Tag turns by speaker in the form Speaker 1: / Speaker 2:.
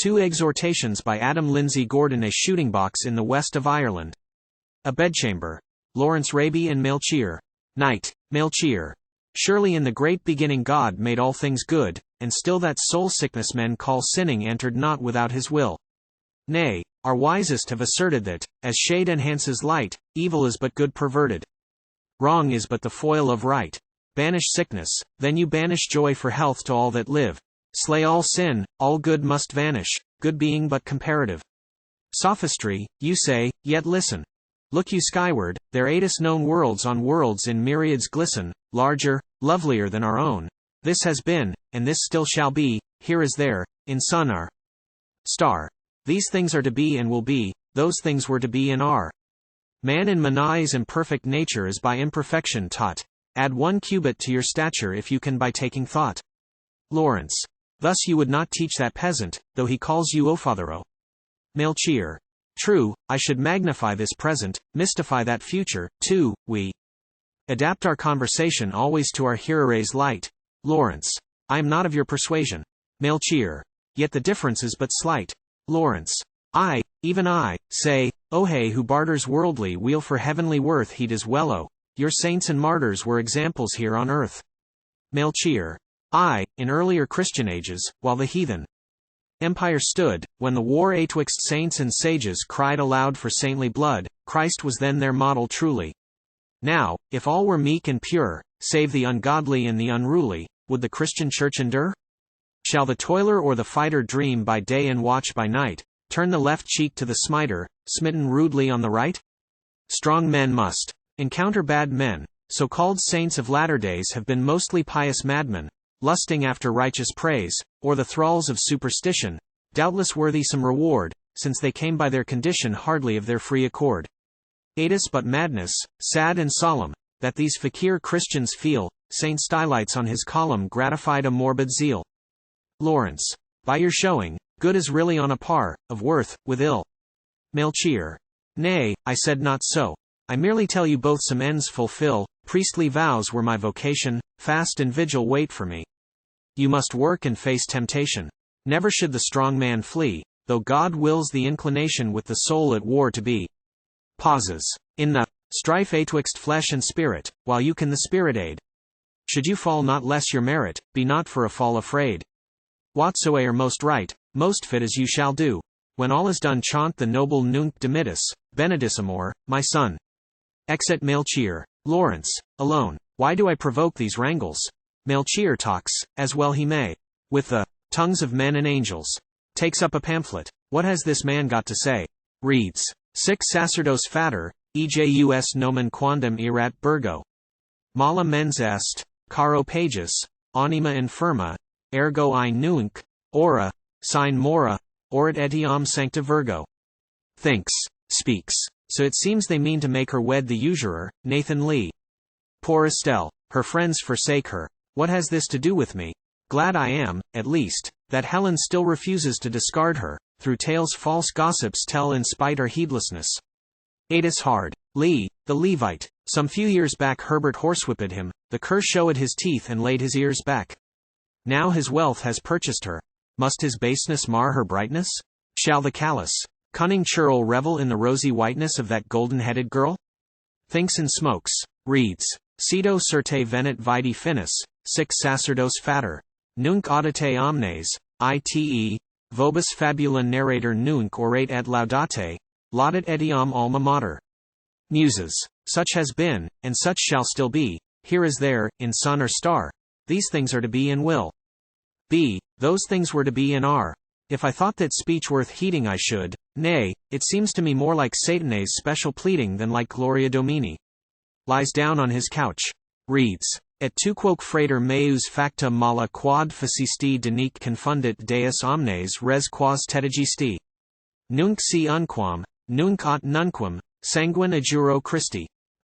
Speaker 1: 2 Exhortations by Adam Lindsay Gordon. A shooting box in the west of Ireland. A bedchamber. LAURENCE, RABY and Melchior. Night. Melchior. Surely in the great beginning God made all things good, and still that soul sickness men call sinning entered not without his will. Nay, our wisest have asserted that, as shade enhances light, evil is but good perverted. Wrong is but the foil of right. Banish sickness, then you banish joy for health to all that live. Slay all sin, all good must vanish, good being but comparative. Sophistry, you say, yet listen. Look you skyward, there Ætis known worlds on worlds in myriads glisten, larger, lovelier than our own. This has been, and this still shall be, here is there, in sun our star. These things are to be and will be, those things were to be and are. Man in manÆs imperfect nature is by imperfection taught. Add 1 cubit to your stature if you can by taking thought. LAURENCE. Thus you would not teach that peasant, though he calls you O Father O. Melchior. True, I should magnify this present, mystify that future, too. We adapt our conversation always to our hearer's light. LAURENCE. I am not of your persuasion. Melchior. Yet the difference is but slight. LAURENCE. I, even I, say, O he who barters worldly weal for heavenly worth he does well O. Your saints and martyrs were examples here on earth. Melchior. I, in earlier Christian ages, while the heathen empire stood, when the war atwixt saints and sages cried aloud for saintly blood, Christ was then their model truly. Now, if all were meek and pure, save the ungodly and the unruly, would the Christian church endure? Shall the toiler or the fighter dream by day and watch by night, turn the left cheek to the smiter, smitten rudely on the right? Strong men must encounter bad men. So-called saints of latter days have been mostly pious madmen, lusting after righteous praise, or the thralls of superstition, doubtless worthy some reward, since they came by their condition hardly of their free accord. Ætis but madness, sad and solemn, that these fakir Christians feel, Saint Stylites on his column gratified a morbid zeal. LAURENCE. By your showing, good is really on a par, of worth, with ill. Melchior. Nay, I said not so. I merely tell you both some ends fulfill, priestly vows were my vocation, fast and vigil wait for me. You must work and face temptation. Never should the strong man flee, though God wills the inclination with the soul at war to be. Pauses. In the strife atwixt flesh and spirit, while you can the spirit aid. Should you fall not less your merit, be not for a fall afraid. Whatsoe'er most right, most fit as you shall do. When all is done chaunt the noble Nunc Dimittis, benedicimor, my son. Exit Melchior. LAURENCE. Alone. Why do I provoke these wrangles? Melchior talks, as well he may, with the tongues of men and angels. Takes up a pamphlet. What has this man got to say? Reads. Sic sacerdos fater, ejus nomen quondam erat Burgo. Mala mens est, caro pagus, anima infirma, ergo I nunc, ora, sine mora, orat etiam sancta Virgo. Thinks, speaks. So it seems they mean to make her wed the usurer, Nathan Lee. Poor Estelle, her friends forsake her. What has this to do with me? Glad I am, at least, that Helen still refuses to discard her, through tales false gossips tell in spite our heedlessness. Ætis hard. Lee, the Levite. Some few years back Herbert horsewhipped him, the cur showed his teeth and laid his ears back. Now his wealth has purchased her. Must his baseness mar her brightness? Shall the callous, cunning churl revel in the rosy whiteness of that golden-headed girl? Thinks and smokes. Reads. Cedo certe venit vidi finis, sic sacerdos fater. Nunc audite omnes, ite, vobis fabula narrator nunc orate et laudate, laudat etiam alma mater. Muses. Such has been, and such shall still be, here is there, in sun or star. These things are to be and will be, those things were to be and are. If I thought that speech worth heeding I should, nay, it seems to me more like Satanas' special pleading than like Gloria Domini. Lies down on his couch. Reads. Et tu quoque frater meus facta mala quod facisti denique confundit deus omnes res quas tedigisti. Nunc si unquam, nunc aut nunquam, sanguine adjuro Christi.